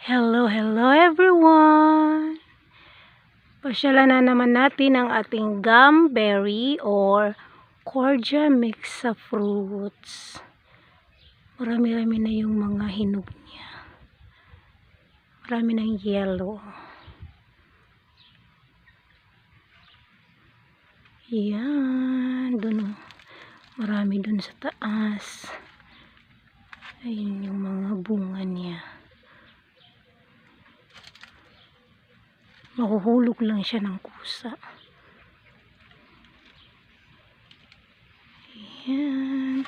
Hello everyone! Pasyalan na naman natin ang ating gumberry or cordia mix sa fruits. Marami-rami na yung mga hinog niya. Marami ng yellow. Yan, dun, marami dun sa taas. Ayun yung mga bunga niya. Mahuhulog lang siya ng kusa. Ayan.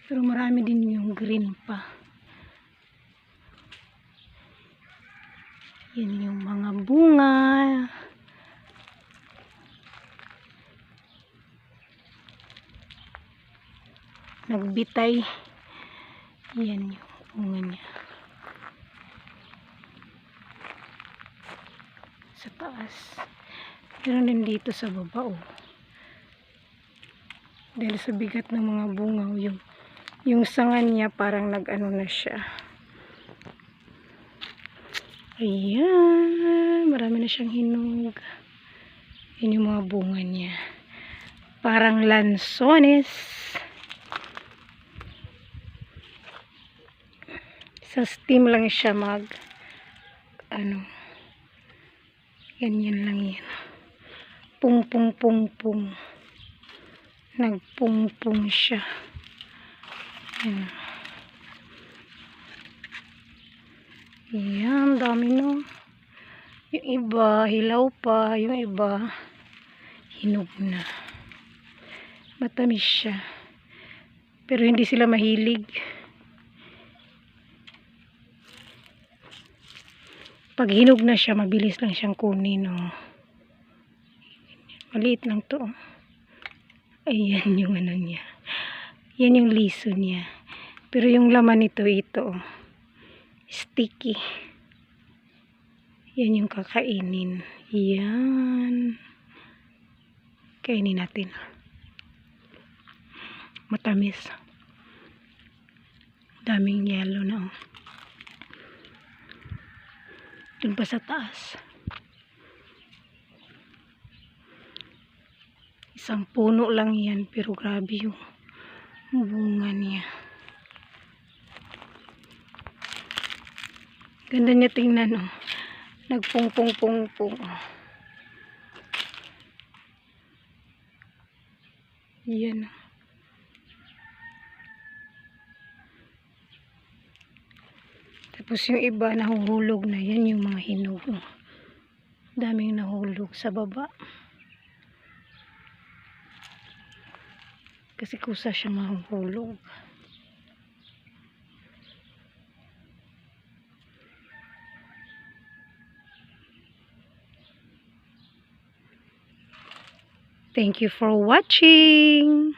Pero marami din yung green pa. Yan yung mga bunga. Nagbitay. Yan yung bunga niya. Sa taas. Meron din dito sa baba, oh. Dahil sa bigat ng mga bunga, oh, yung sanga niya parang nag-ano na siya. Ayan, marami na siyang hinog. Yun yung mga bunga niya. Parang lansones. Sa steam lang siya ganyan lang yan. Pung. Nagpung siya. Ayan. Ayan, dami no. Yung iba, hilaw pa. Yung iba, hinog na. Matamis siya. Pero hindi sila mahilig. Pag hinog na siya, mabilis lang siyang kunin. Oh. Maliit lang to. Oh. Ayan yung ano niya. Yan yung liso niya. Pero yung laman nito, ito. Oh. Sticky. Yan yung kakainin. Yan. Kainin natin. Matamis. Daming yellow na. Oh. Dun pa sa taas. Isang puno lang yan. Pero grabe yung bunga niya. Ganda niya tingnan. Oh. Nagpung. Yan. Tapos yung iba nahuhulog na. Yan yung mga hinog. Oh. Daming nahulog sa baba. Kasi kusa siya mahuhulog. Thank you for watching.